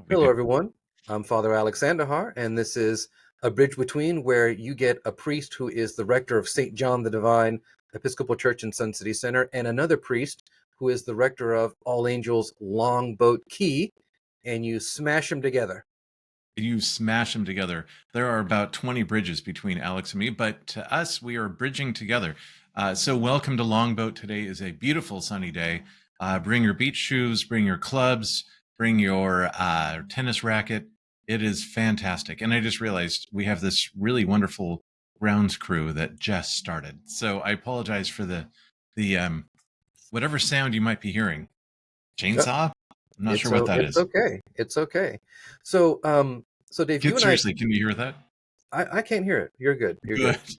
We Hello, could. everyone. I'm Father Alexander Har, and this is A Bridge Between, where you get a priest who is the rector of St. John the Divine Episcopal Church in Sun City Center, and another priest who is the rector of All Angels Longboat Key, and you smash them together. You smash them together. There are about 20 bridges between Alex and me, but to us, we are bridging together. So, welcome to Longboat. Today is a beautiful sunny day. Bring your beach shoes, bring your clubs, bring your tennis racket. It is fantastic. And I just realized we have this really wonderful grounds crew that just started. So, I apologize for the whatever sound you might be hearing. Uh, Chainsaw? I'm not It's sure what so that it's is. okay. It's okay. So, Dave, you and I, Seriously, can you hear that? I can't hear it. You're good. You're Good. good.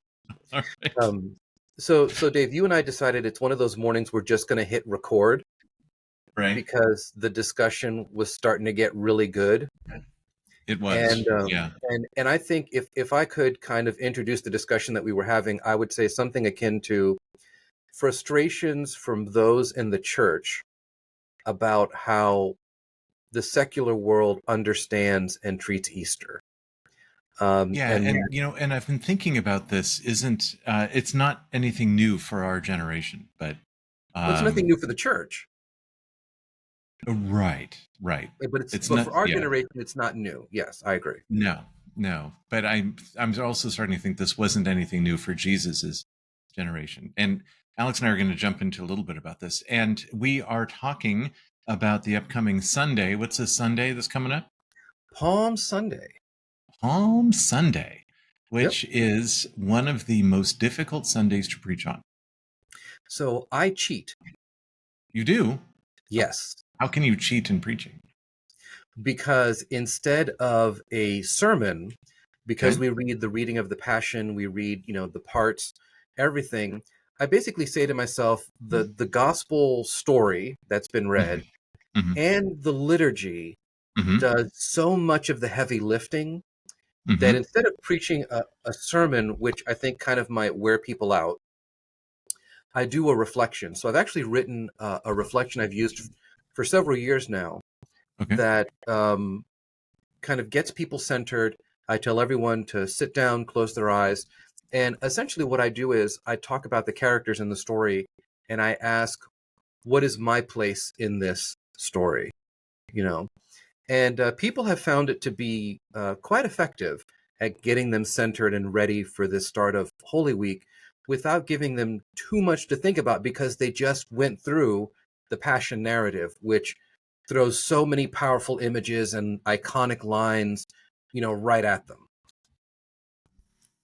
All right. Dave, you and I decided it's one of those mornings we're just going to hit record Right. because the discussion was starting to get really good. It was. And Yeah. I think if I could kind of introduce the discussion that we were having, I would say something akin to frustrations from those in the church about how the secular world understands and treats Easter. Yeah, And and I've been thinking about this. Isn't It's not anything new for our generation, but well, it's nothing um, new for the church, right, right. It's but not. for our Yeah, generation, it's not new. Yes, I agree. no, no. But I'm also starting to think this wasn't anything new for Jesus's generation. And Alex and I are going to jump into a little bit about this, and we are talking about the upcoming Sunday. What's this Sunday that's coming up? Palm Sunday. Palm Sunday, Yep. which is one of the most difficult Sundays to preach on. So I cheat. You do? How, Yes, how can you cheat in preaching? because instead of a sermon, because Okay. we read the reading of the Passion, we read, the parts, everything. I basically say to myself, the gospel story that's been read Hmm. Hmm. and the liturgy Hmm. does so much of the heavy lifting that Hmm. instead of preaching a sermon, which I think kind of might wear people out, I do a reflection. So I've actually written a reflection I've used for several years now Okay. that kind of gets people centered. I tell everyone to sit down, close their eyes. And essentially, what I do is I talk about the characters in the story and I ask, what is my place in this story? You know, and people have found it to be quite effective at getting them centered and ready for this start of Holy Week without giving them too much to think about because they just went through the Passion narrative, which throws so many powerful images and iconic lines, right at them.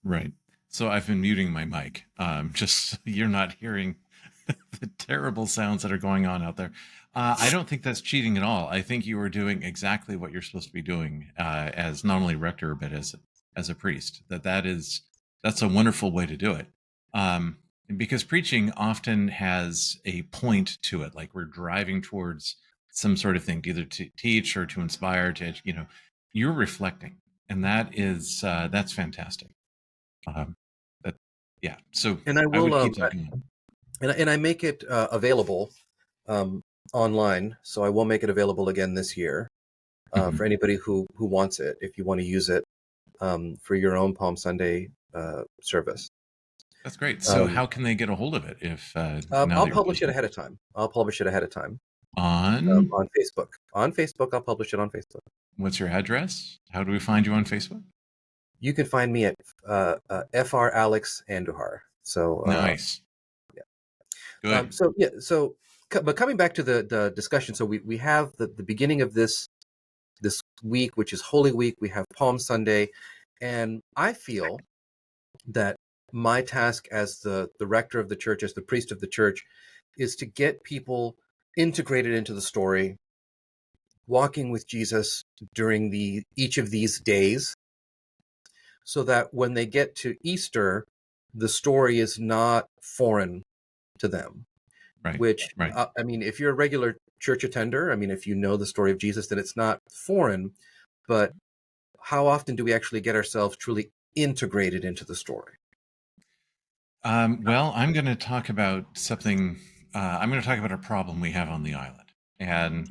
Right. So I've been muting my mic, just so you're not hearing the terrible sounds that are going on out there. I don't think that's cheating at all. I think you are doing exactly what you're supposed to be doing as not only rector but as a priest. That's a wonderful way to do it. Because preaching often has a point to it, like we're driving towards some sort of thing, either to teach or to inspire. You're reflecting, and that's fantastic. Um, that yeah. So And I I will, would keep that going. and I make it available um, online. So I will make it available again this year for Mhm. anybody who wants it, if you want to use it for your own Palm Sunday service. That's great. So Um, how can they get a hold of it if now I'll that you're publish it posting ahead of time. I'll publish it ahead of time on on Facebook. On Facebook, I'll publish it on Facebook. what's your address? How do we find you on Facebook? You can find me at Fr Alex Andujar. So Nice. yeah. Good. So yeah. But coming back to the discussion, so we have the beginning of this week, which is Holy Week. We have Palm Sunday, and I feel that my task as the rector of the church, as the priest of the church, is to get people integrated into the story, walking with Jesus during the each of these days, so that when they get to Easter, the story is not foreign to them. Right. Which Right. I mean, if you're a regular church attender, I mean, if you know the story of Jesus, then it's not foreign. But how often do we actually get ourselves truly integrated into the story? Well, I'm going to talk about something. I'm going to talk about a problem we have on the island, and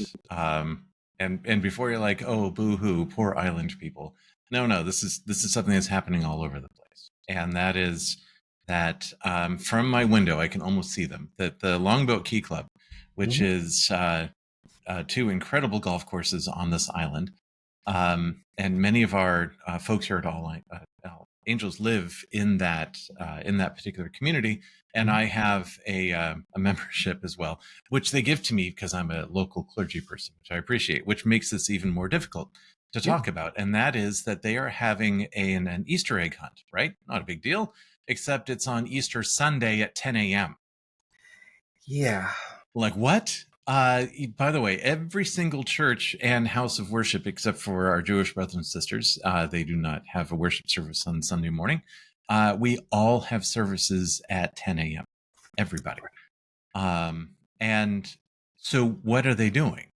And before you're like, oh, boo hoo, poor island people. No, no, this is something that's happening all over the place, and that is that from my window I can almost see them. That the Longboat Key Club, which Mhm. is two incredible golf courses on this island. And many of our folks here at All Angels live in that particular community, and Mhm. I have a membership as well, which they give to me because I'm a local clergy person, which I appreciate, which makes this even more difficult to Yeah. talk about. And that is that they are having an Easter egg hunt, right? Not a big deal, except it's on Easter Sunday at 10 a.m. Yeah. Like what? By the way, every single church and house of worship, except for our Jewish brothers and sisters, they do not have a worship service on Sunday morning. We all have services at 10 a.m. Everybody. And so, what are they doing?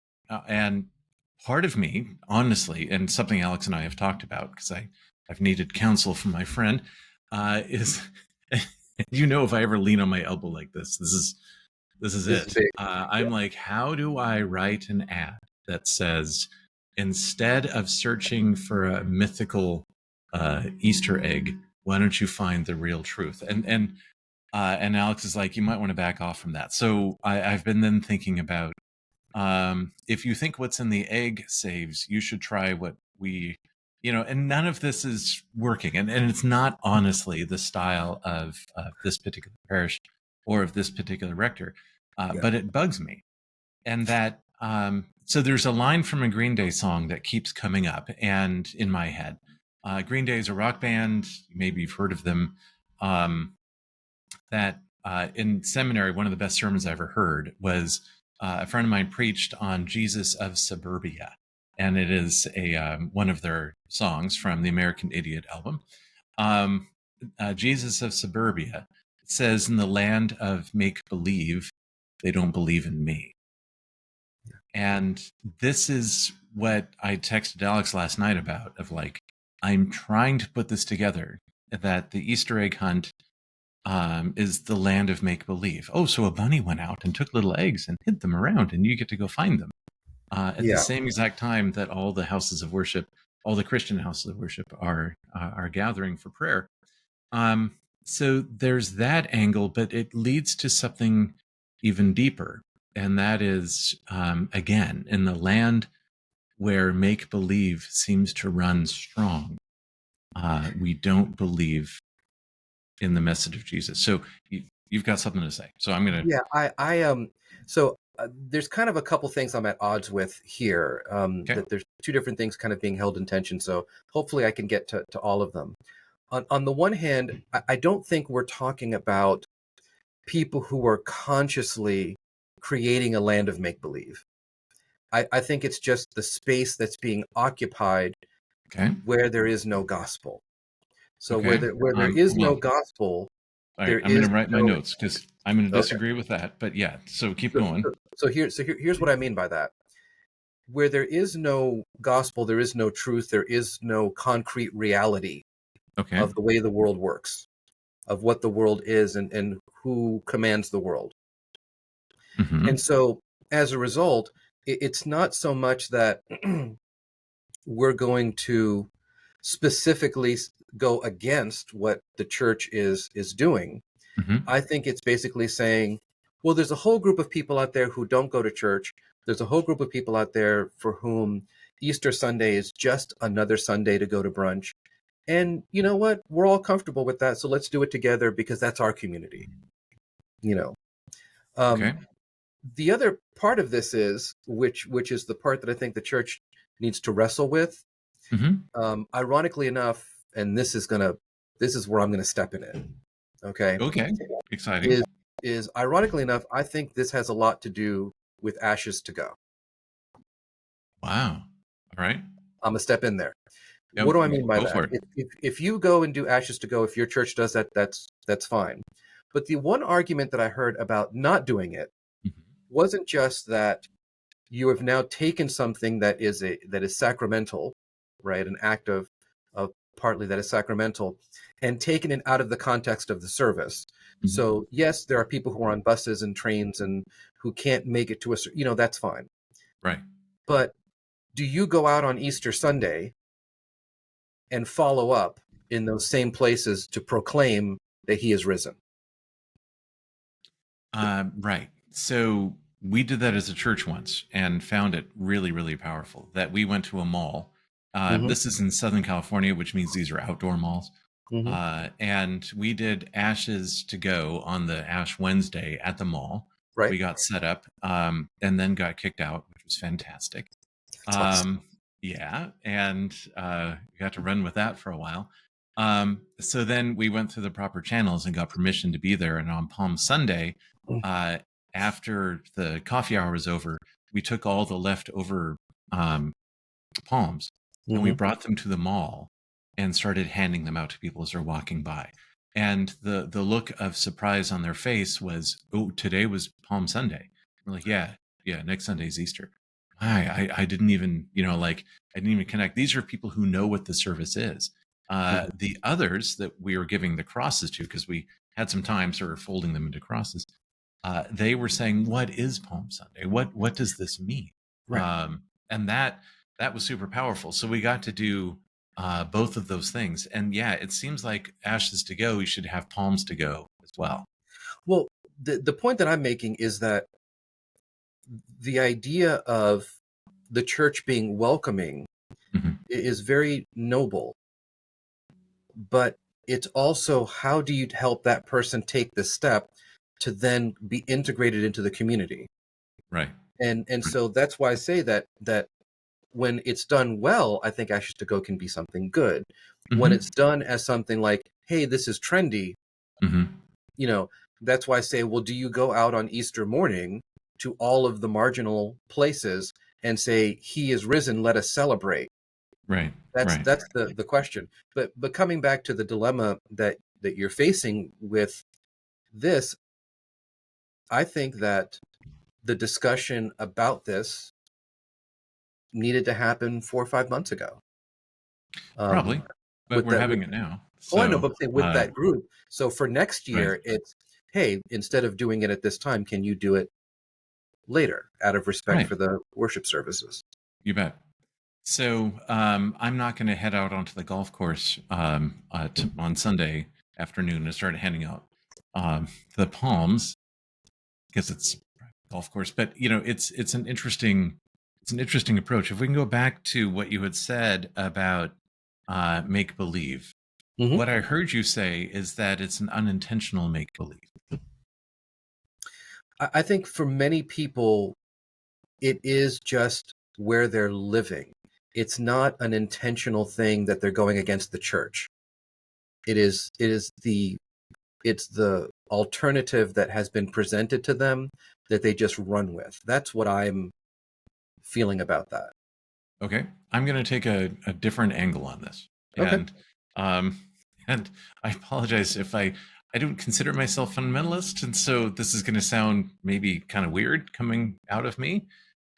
And part of me, honestly, and something Alex and I have talked about because I've needed counsel from my friend, is if I ever lean on my elbow like this is This is it. big. Yeah. I'm like, how do I write an ad that says, instead of searching for a mythical Easter egg, why don't you find the real truth? And Alex is like, you might want to back off from that. So I've been then thinking about, if you think what's in the egg saves, you should try what and none of this is working. And it's not honestly the style of this particular parish or of this particular rector, Yeah. but it bugs me. And so there's a line from a Green Day song that keeps coming up and in my head. Green Day is a rock band. Maybe you've heard of them. Um, that in seminary, one of the best sermons I ever heard was a friend of mine preached on Jesus of Suburbia, and it is a one of their songs from the American Idiot album. Um, Jesus of Suburbia says, "In the land of make believe, they don't believe in me." And this is what I texted Alex last night about. Of like, I'm trying to put this together. That the Easter egg hunt is the land of make believe. Oh, so a bunny went out and took little eggs and hid them around, and you get to go find them. At the Yeah. same exact time that all the houses of worship, all the Christian houses of worship, are gathering for prayer. Um, so there's that angle, but it leads to something even deeper, and that is again in the land where make believe seems to run strong. We don't believe in the message of Jesus. So you've got something to say. So I'm gonna. Yeah. So there's kind of a couple things I'm at odds with here. Okay. That there's two different things kind of being held in tension. So hopefully I can get to all of them. On the one hand, I don't think we're talking about people who are consciously creating a land of make believe. I think it's just the space that's being occupied Okay. where there is no gospel. So Okay. where there is no Well, gospel, all right. there I'm going is to write my no. notes because I'm going to Okay. disagree with that. But yeah, so keep So, going. here's what I mean by that. Where there is no gospel, there is no truth, there is no concrete reality Okay. of the way the world works, of what the world is, and who commands the world. And Mm-hmm. so, as a result, it's not so much that we're going to specifically go against what the church is doing. Mm-hmm. I think it's basically saying, well, there's a whole group of people out there who don't go to church. There's a whole group of people out there for whom Easter Sunday is just another Sunday to go to brunch. And you know what? We're all comfortable with that. So let's do it together because that's our community. You know, um, Okay. the other part of this is, which is the part that I think the church needs to wrestle with. Mm-hmm. Ironically enough, and this is where I'm gonna step in it. Okay, Okay. Exciting. is is ironically enough, I think this has a lot to do with Ashes to Go. Wow. All right. I'm gonna step in there. Yep. What do I mean by Go that? for it. If you go and do Ashes to Go, if your church does that, that's fine. But the one argument that I heard about not doing it Mm-hmm. wasn't just that you have now taken something that is sacramental, right? An act of partly that is sacramental, and taken it out of the context of the service. Mm-hmm. So yes, there are people who are on buses and trains and who can't make it to that's fine. Right. But Do you go out on Easter Sunday and follow up in those same places to proclaim that he is risen? Right. So we did that as a church once and found it really, really powerful. That we went to a mall. Hmm. This is in Southern California, which means these are outdoor malls. Hmm. And we did Ashes to Go on the Ash Wednesday at the mall. Right. We got set up and then got kicked out, which was fantastic. That's awesome. Um, yeah, and we got to run with that for a while. So then we went through the proper channels and got permission to be there. And on Palm Sunday, uh, after the coffee hour was over, we took all the leftover um, palms and we Hmm. brought them to the mall and started handing them out to people as they're walking by. And the look of surprise on their face was, oh, today was Palm Sunday. We're like, yeah, yeah, next Sunday's Easter. I didn't even, like, I didn't even connect. These are people who know what the service is. Hmm. The others that we were giving the crosses to, because we had some time, sort of folding them into crosses, they were saying, "What is Palm Sunday? What does this mean?" Right. And that was super powerful. So we got to do both of those things. And yeah, it seems like Ashes to Go, we should have Palms to Go as well. Well, the point that I'm making is that the idea of the church being welcoming Hmm. is very noble, but it's also, how do you help that person take the step to then be integrated into the community? Right. And Right. so that's why I say that when it's done well, I think Ashes to Go can be something good. When Hmm. it's done as something like, hey, this is trendy, Hmm. you know, that's why I say, well, do you go out on Easter morning to all of the marginal places and say, he is risen, let us celebrate? Right. That's Right. the question. But coming back to the dilemma that you're facing with this, I think that the discussion about this needed to happen 4 or 5 months ago. Probably. Um, But with we're that, with having it now. oh, I know, So, but with that group. So for next right. year, it's, hey, instead of doing it at this time, can you do it later out of respect Right. for the worship services? You bet. So I'm not going to head out onto the golf course on Sunday afternoon and start handing out the palms because it's a golf course. But it's an interesting approach. If we can go back to what you had said about make believe, Hmm. what I heard you say is that it's an unintentional make believe. I think for many people, it is just where they're living. It's not an intentional thing that they're going against the church. It's the alternative that has been presented to them that they just run with. That's what I'm feeling about that. Okay, I'm going to take a different angle on this, Okay. and um, and I apologize if I don't consider myself fundamentalist, and so this is going to sound maybe kind of weird coming out of me.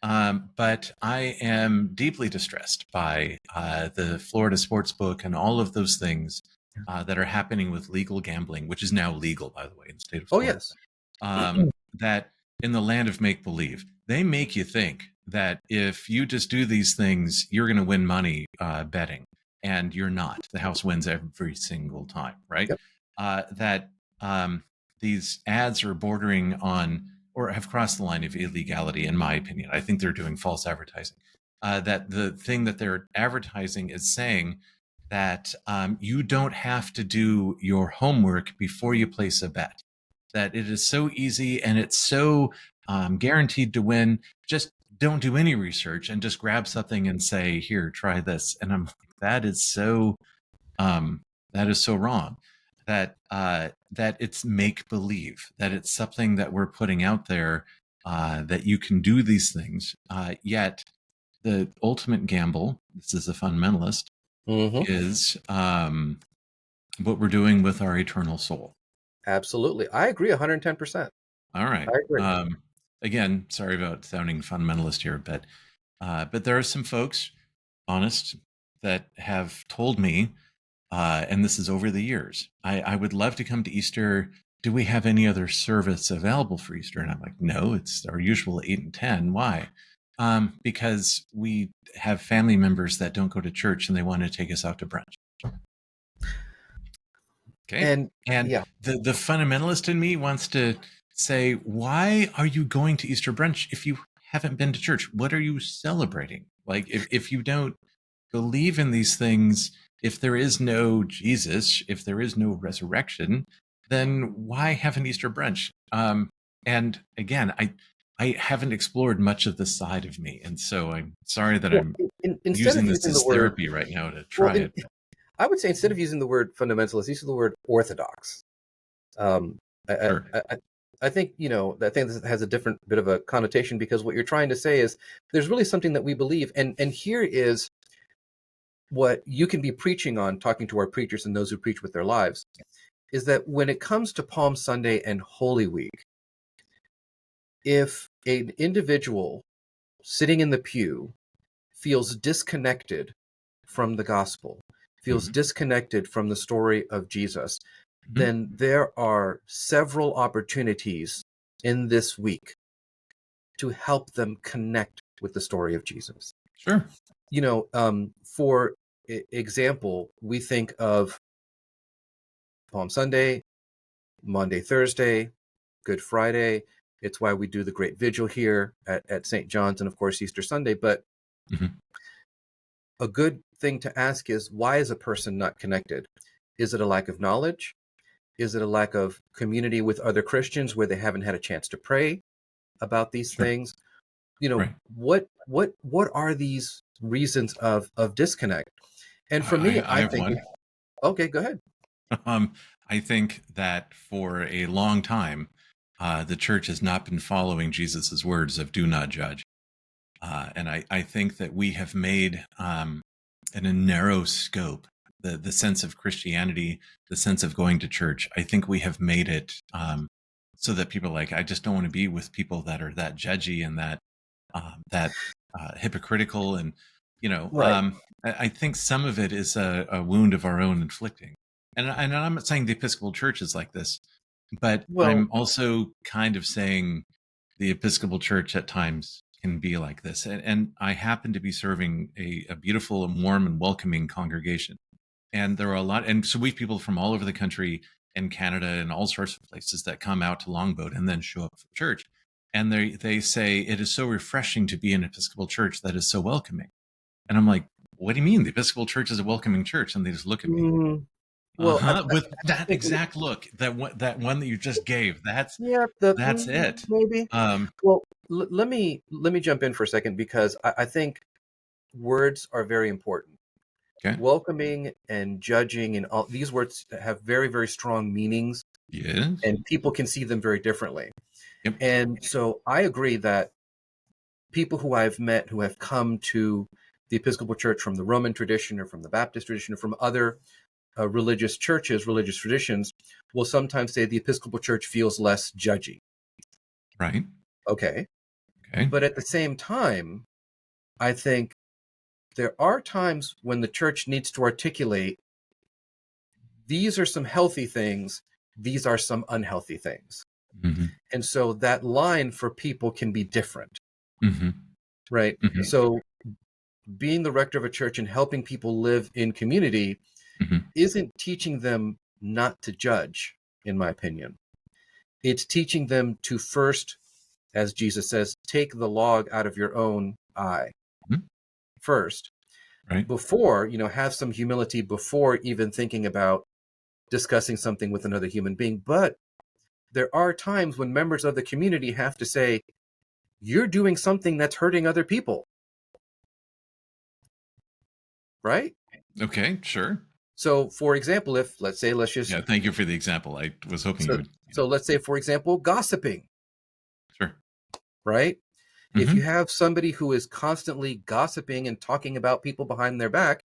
But I am deeply distressed by the Florida sports book and all of those things that are happening with legal gambling, which is now legal, by the way, in the state of Oh, Florida. yes. That in the land of make believe, they make you think that if you just do these things, you're going to win money betting, and you're not. The house wins every single time, right? Yep. That these ads are bordering on or have crossed the line of illegality, in my opinion. I think they're doing false advertising. That the thing that they're advertising is saying that you don't have to do your homework before you place a bet, that it is so easy and it's so guaranteed to win. Just don't do any research and just grab something and say, "Here, try this." And I'm like, um, that is so wrong. That it's make believe. That it's something that we're putting out there that you can do these things. Yet the ultimate gamble. This is a fundamentalist. Hmm. Is what we're doing with our eternal soul. Absolutely. I agree 110%. All I right. agree. Again, sorry about sounding fundamentalist here, but there are some folks, honest, that have told me, and this is over the years. I would love to come to Easter. Do we have any other service available for Easter? And I'm like, no, it's our usual 8 and 10. Why? Because we have family members that don't go to church and they want to take us out to brunch. Okay. And And yeah, the fundamentalist in me wants to say, why are you going to Easter brunch if you haven't been to church? What are you celebrating? Like, if you don't believe in these things, if there is no Jesus, if there is no resurrection, then why have an Easter brunch? And again, I haven't explored much of this side of me, and so I'm sorry that well, I'm instead using of this using the as word, therapy right now to well, try it. I would say instead of using the word fundamentalist, use the word orthodox. Um, I, Sure. I, I, I think, I think this has a different bit of a connotation, because what you're trying to say is there's really something that we believe. And here is what you can be preaching on, talking to our preachers and those who preach with their lives, is that when it comes to Palm Sunday and Holy Week, if an individual sitting in the pew feels disconnected from the gospel, feels Hmm. disconnected from the story of Jesus, Hmm. then there are several opportunities in this week to help them connect with the story of Jesus. Sure. For example, we think of Palm Sunday, Monday, Thursday, Good Friday. It's why we do the great vigil here at St. John's, and of course Easter Sunday. But Hmm. a good thing to ask is, why is a person not connected? Is it a lack of knowledge? Is it a lack of community with other Christians where they haven't had a chance to pray about these Sure. things? Right. What are these reasons of disconnect? And for me, I I have think, one. okay, go ahead. Um, I think that for a long time, the church has not been following Jesus's words of "Do not judge," and I think that we have made in a narrow scope the sense of Christianity, the sense of going to church. I think we have made it so that people are like, I just don't want to be with people that are that judgy and that hypocritical, and Right. I think some of it is a wound of our own inflicting. And I'm not saying the Episcopal Church is like this, but Well, I'm also kind of saying the Episcopal Church at times can be like this. And I happen to be serving a beautiful and warm and welcoming congregation. And there are a lot, and so we have people from all over the country and Canada and all sorts of places that come out to Longboat and then show up for church. And they say it is so refreshing to be in an Episcopal church that is so welcoming. And I'm like, what do you mean? The Episcopal Church is a welcoming church? And they just look at me. mm, well, Uh-huh. I With that think, exact look, that one that you just gave. yeah, That's it. maybe. Um, Well, let me jump in for a second, because I think words are very important. okay. Welcoming and judging and all these words have very, very strong meanings, Yes. and people can see them very differently. Yep. And so I agree that people who I've met who have come to the Episcopal Church from the Roman tradition or from the Baptist tradition or from other religious churches, religious traditions, will sometimes say the Episcopal Church feels less judgy. Right. Okay. Okay. But at the same time, I think there are times when the church needs to articulate, these are some healthy things, these are some unhealthy things. Hmm. And so that line for people can be different, Hmm. right? Hmm. So being the rector of a church and helping people live in community Hmm. isn't teaching them not to judge, in my opinion. It's teaching them to first, as Jesus says, take the log out of your own eye first, Right. before, have some humility before even thinking about discussing something with another human being. But there are times when members of the community have to say, you're doing something that's hurting other people, right? Okay. Sure. So, for example, if let's just Yeah. Thank you for the example. I was hoping you so would. so let's say, for example, gossiping, Sure. right? If you Hmm. have somebody who is constantly gossiping and talking about people behind their back,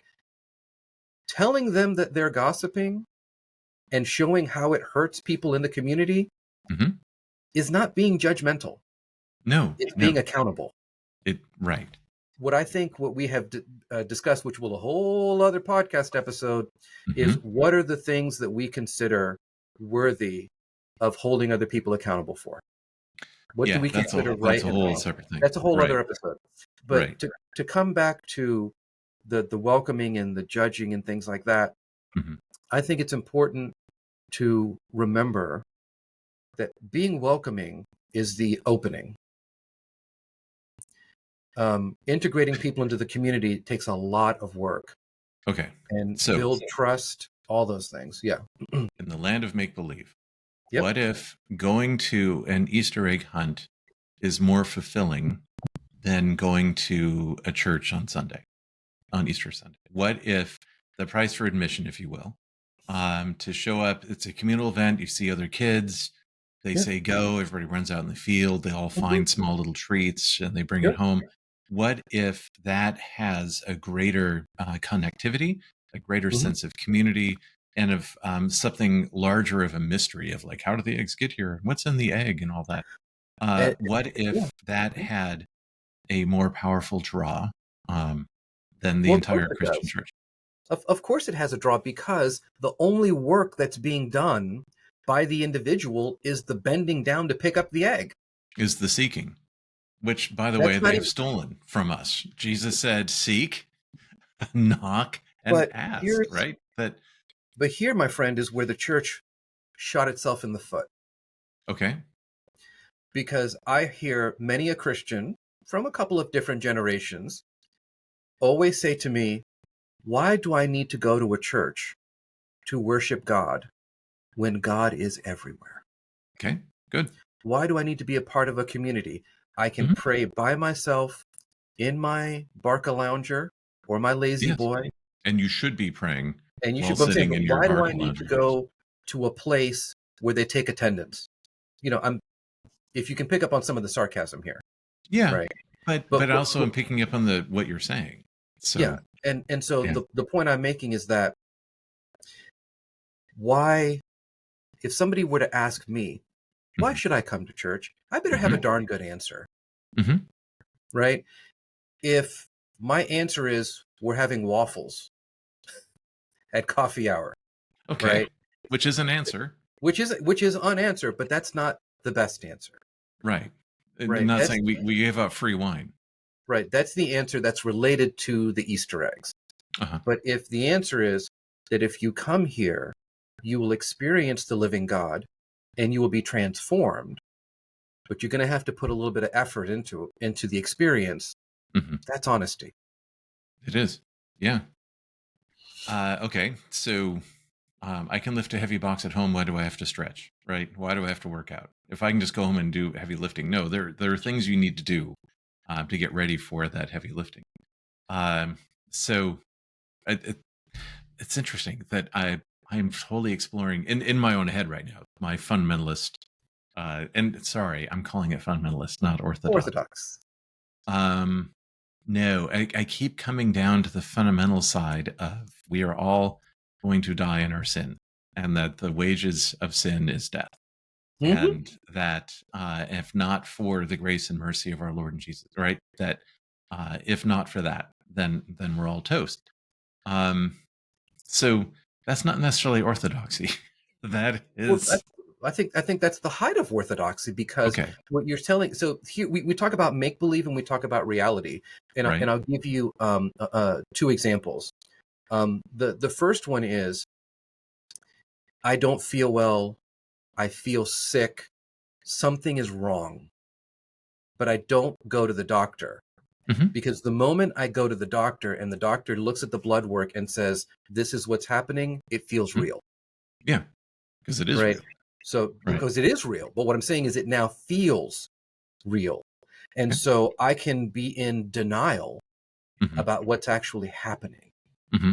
telling them that they're gossiping and showing how it hurts people in the community Hmm. is not being judgmental. No. It's being No. accountable. It. Right. What we have discussed, which will a whole other podcast episode, is Hmm. what are the things that we consider worthy of holding other people accountable for. What do Yeah, we consider that's right a and whole wrong? separate thing. That's a whole Right. other episode. But Right. to come back to the welcoming and the judging and things like that, Hmm. I think it's important to remember that being welcoming is the opening. Integrating people into the community takes a lot of work Okay. and So, build trust, all those things. Yeah. in the land of make believe, Yep. what if going to an Easter egg hunt is more fulfilling than going to a church on Sunday, on Easter Sunday? What if the price for admission, if you will, to show up, it's a communal event, you see other kids, they Yeah. say go, everybody runs out in the field, they all Mhm. find small little treats and they bring it Yep. home. What if that has a greater connectivity, a greater Mhm. sense of community, and of something larger of a mystery of like, how do the eggs get here? What's in the egg and all that? And, What yeah. if that had a more powerful draw um, than the Well, of course entire it Christian does. church? Of course it has a draw because the only work that's being done by the individual is the bending down to pick up the egg. Is the seeking, which, by the way, That's they not have even, stolen from us. Jesus said, seek, knock, and but ask, here's, right? That, but here, my friend, is where the church shot itself in the foot. okay. Because I hear many a Christian from a couple of different generations always say to me, why do I need to go to a church to worship God when God is everywhere? Okay. Good. Why do I need to be a part of a community? I can Hmm. pray by myself in my Barca lounger or my lazy Yes. boy. And you should be praying And you while should, but I'm saying, sitting but in your why do I Barca need to lounger. go to a place where they take attendance? I'm, if you can pick up on some of the sarcasm here, Yeah. right? But also I'm picking up on the what you're saying. Yeah. So And so yeah. the point I'm making is that why, if somebody were to ask me, why Hmm. should I come to church? I better have a Hmm. darn good answer, Hmm. right? If my answer is we're having waffles at coffee hour, Okay. right? Which is an answer. Which is unanswered, but that's not the best answer, Right. And I'm right? not That's saying we gave out free wine. right. That's the answer that's related to the Easter eggs. Uh-huh. But if the answer is that if you come here, you will experience the living God and you will be transformed, but you're going to have to put a little bit of effort into the experience. Hmm. That's honesty. It is. Yeah. Okay. So I can lift a heavy box at home. Why do I have to stretch? Right? Why do I have to work out? If I can just go home and do heavy lifting, no, there are things you need to do to get ready for that heavy lifting. Um, so it, it's interesting that I'm totally exploring in my own head right now my fundamentalist. And sorry, I'm calling it fundamentalist, not orthodox. Orthodox. Um, no, I keep coming down to the fundamental side of we are all going to die in our sin, and that the wages of sin is death, Hmm. and that if not for the grace and mercy of our Lord and Jesus, right? That if not for that, then we're all toast. Um, so that's not necessarily orthodoxy. That Well, is I think that's the height of orthodoxy because okay, what you're telling. So here we talk about make believe and we talk about reality, and right? I'll give you two examples. The first one is I don't feel well. I feel sick. Something is wrong, but I don't go to the doctor Hmm. because the moment I go to the doctor and the doctor looks at the blood work and says, this is what's happening, it feels real, Yeah, because it is right? real, So, right? because it is real. But what I'm saying is it now feels real. And Okay. so I can be in denial Hmm. about what's actually happening. Hmm.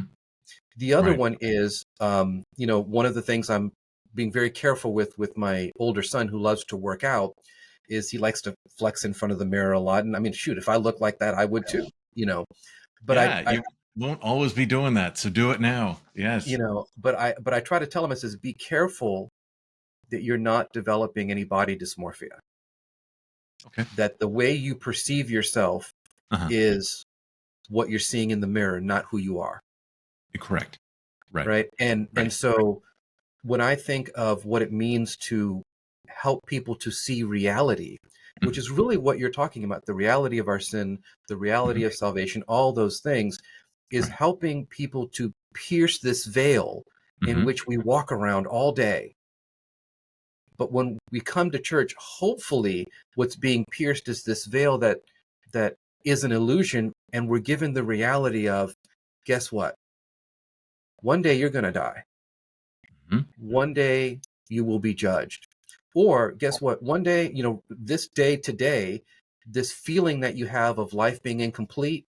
The other Right. one is, one of the things I'm being very careful with my older son who loves to work out is he likes to flex in front of the mirror a lot. And I mean, shoot, if I look like that, I would too, you know. But Yeah, you won't always be doing that, so do it now. Yes. but I try to tell him, I says, be careful that you're not developing any body dysmorphia. Okay. That the way you perceive yourself Uh-huh. is what you're seeing in the mirror, not who you are. Correct. Right. Right. And Right. so when I think of what it means to help people to see reality, which is really what you're talking about, the reality of our sin, the reality Mhm. of salvation, all those things, is Right. helping people to pierce this veil in Mhm. which we walk around all day. But when we come to church, hopefully what's being pierced is this veil that is an illusion, and we're given the reality of, guess what? One day you're going to die. Mhm. One day you will be judged. Or guess what? One day, this day today, this feeling that you have of life being incomplete,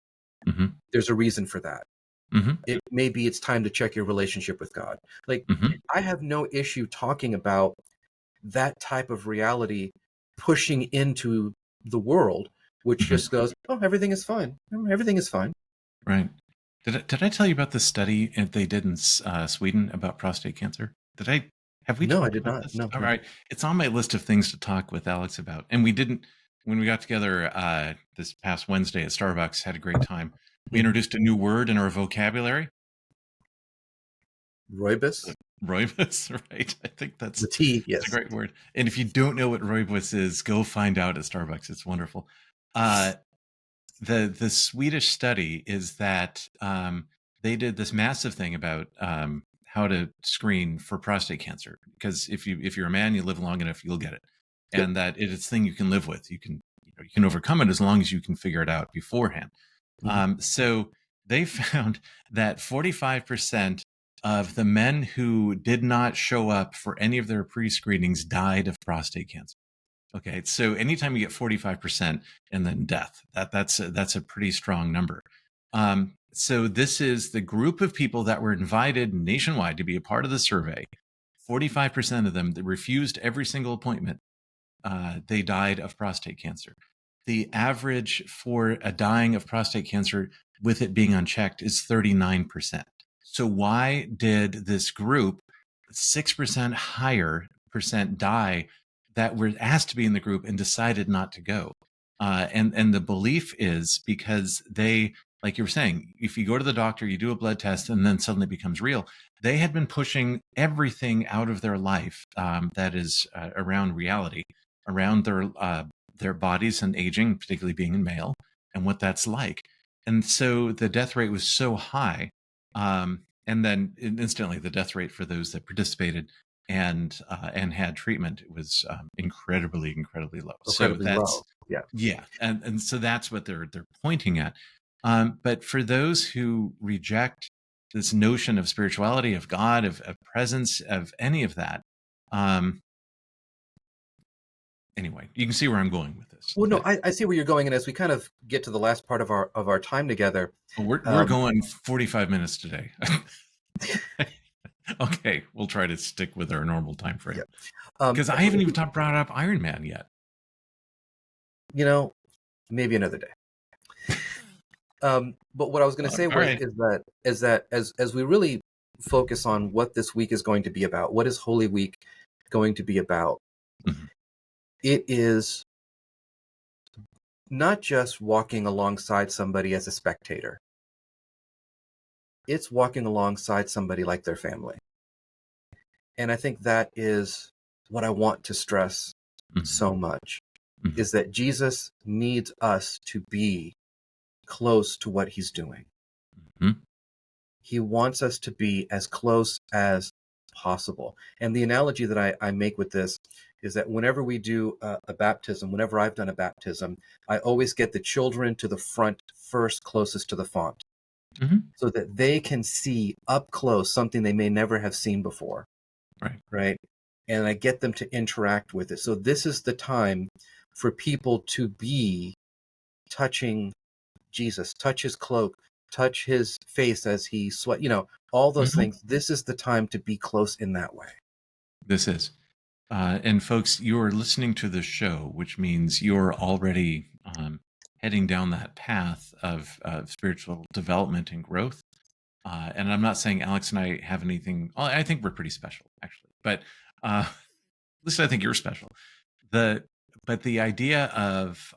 Mhm. there's a reason for that. Mhm. It maybe it's time to check your relationship with God. Like, Mhm. I have no issue talking about that type of reality pushing into the world, which Mhm. just goes, oh, everything is fine. Everything is fine. Right. Did I tell you about the study they did in Sweden about prostate cancer? Have we No, I talked did about not. this? No, All no. right. It's on my list of things to talk with Alex about. And we didn't, when we got together this past Wednesday at Starbucks, had a great time. We Mhm. introduced a new word in our vocabulary, Rooibos, rooibos, right? I think the tea, that's a yes. great word. And if you don't know what rooibos is, go find out at Starbucks. It's wonderful. Uh, the Swedish study is that they did this massive thing about how to screen for prostate cancer, because if you're a man, you live long enough, you'll get it, Yep. and that it's a thing you can live with. You can overcome it as long as you can figure it out beforehand. Mhm. So they found that 45% of the men who did not show up for any of their pre-screenings died of prostate cancer. Okay, so anytime you get 45% and then death, that's a pretty strong number. So this is the group of people that were invited nationwide to be a part of the survey. 45% of them that refused every single appointment, they died of prostate cancer. The average for a dying of prostate cancer with it being unchecked is 39%. So why did this group 6% higher percent die that were asked to be in the group and decided not to go? And the belief is because they, like you were saying, if you go to the doctor, you do a blood test, and then suddenly it becomes real. They had been pushing everything out of their life that is around reality, around their bodies and aging, particularly being a male, and what that's like. And so the death rate was so high, and then instantly the death rate for those that participated and had treatment was incredibly low. So Incredibly that's low. Yeah. yeah, and so that's what they're pointing at. But for those who reject this notion of spirituality, of God, of presence, of any of that, um, anyway, you can see where I'm going with this. Well, no, That I see where you're going, and as we kind of get to the last part of our time together, we're um, going 45 minutes today. Okay, we'll try to stick with our normal time yeah, frame because I haven't even brought up Iron Man yet. you know, maybe another day. But what I was going to say All was right. is that as we really focus on what this week is going to be about, what is Holy Week going to be about? Mhm. It is not just walking alongside somebody as a spectator. It's walking alongside somebody like their family. And I think that is what I want to stress Mhm. so much, Mhm. is that Jesus needs us to be close to what he's doing. Mhm. He wants us to be as close as possible. And the analogy that I make with this is that whenever we do a baptism, whenever I've done a baptism, I always get the children to the front first, closest to the font, Mhm. so that they can see up close something they may never have seen before, Right. right? And I get them to interact with it. So this is the time for people to be touching Jesus, touch his cloak, touch his face as he sweat, all those Mhm. things. This is the time to be close in that way. This is. And folks, you're listening to the show, which means you're already heading down that path of spiritual development and growth. And I'm not saying Alex and I have anything. Well, I think we're pretty special, actually. But at least I think you're special. The but the idea of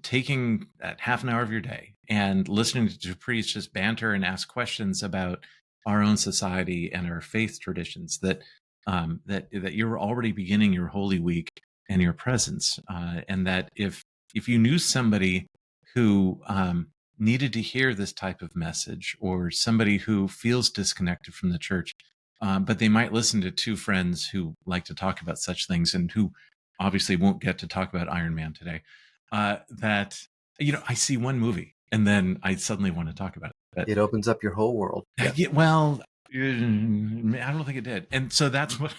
taking that half an hour of your day and listening to priests just banter and ask questions about our own society and our faith traditions, that you're already beginning your Holy Week and your presence, and that if you knew somebody who needed to hear this type of message, or somebody who feels disconnected from the church, but they might listen to two friends who like to talk about such things and who obviously won't get to talk about Iron Man today, that I see one movie and then I suddenly want to talk about it. But It opens up your whole world. Yeah. yeah, well, I don't think it did, and so that's what.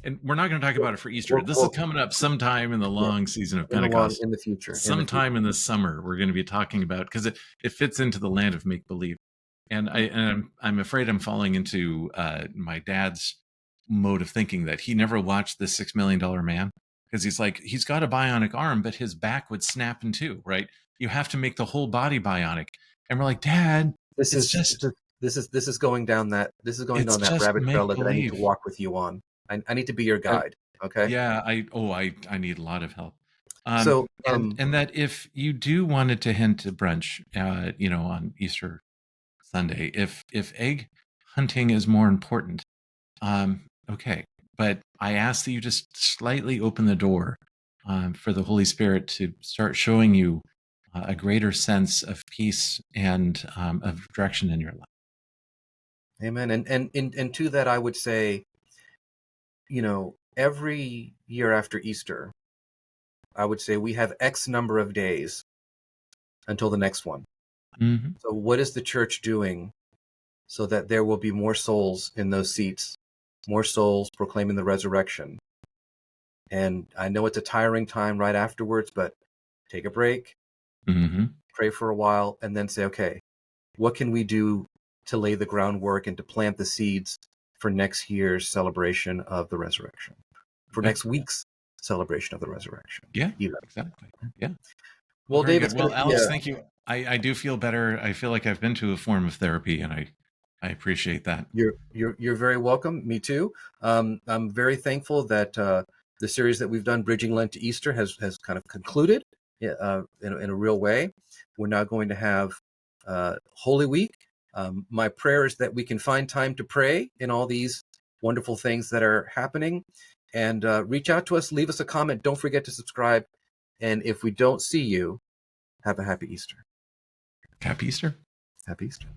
And we're not going to talk about it for Easter. This is Well, coming up sometime in the yeah, long season of Pentecost. in the future, Sometime in the summer, we're going to be talking about, because it fits into the land of make believe, and I'm afraid I'm falling into my dad's mode of thinking that he never watched the $6 million Man, because he's like, he's got a bionic arm, but his back would snap in two, right? You have to make the whole body bionic, and we're like, Dad, this it's is just this is going down that it's just rabbit trail make that I need to believe. walk with you on. I need to be your guide. Okay. Yeah, I need a lot of help. So And that if you do wanted to hint to brunch, on Easter Sunday, if egg hunting is more important, okay. But I ask that you just slightly open the door for the Holy Spirit to start showing you a greater sense of peace and of direction in your life. amen. And to that I would say, every year after Easter, I would say we have X number of days until the next one. Hmm. So what is the church doing so that there will be more souls in those seats, more souls proclaiming the resurrection? And I know it's a tiring time right afterwards, but take a break, Hmm. pray for a while, and then say, okay, what can we do to lay the groundwork and to plant the seeds for next year's celebration of the resurrection, for Okay. next week's celebration of the resurrection? Yeah, Even. exactly. Yeah. Well, Well, very Dave, it's good. going Well, to be Alex, thank you. I do feel better. I feel like I've been to a form of therapy, and I appreciate that. you're very welcome. Me too. I'm very thankful that the series that we've done, Bridging Lent to Easter, has kind of concluded in a real way. We're now going to have Holy Week. My prayer is that we can find time to pray in all these wonderful things that are happening. And reach out to us, leave us a comment. Don't forget to subscribe. And if we don't see you, have a happy Easter. Happy Easter. Happy Easter.